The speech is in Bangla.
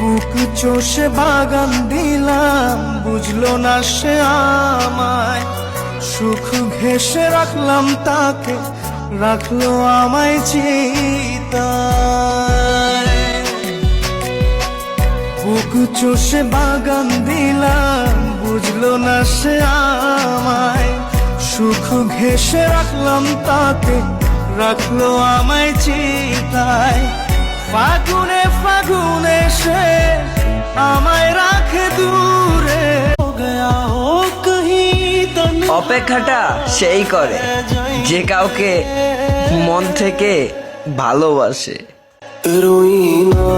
বুক চষে বাগান দিলাম, বুঝলো না সে আমায়। সুখ ঘেঁষে রাখলাম তাকে, রাখলো আমায় চিতায়। বুক চষে বাগান দিলাম, বুঝলো না সে আমায়। সুখ ঘেঁষে রাখলাম তাকে, রাখলো আমায় চিতায়। ফাগুনে ফাগুনে সে আমায় রাখে দূরে। অপেক্ষাটা সেই করে যে কাউকে মন থেকে ভালোবাসে। রুইনা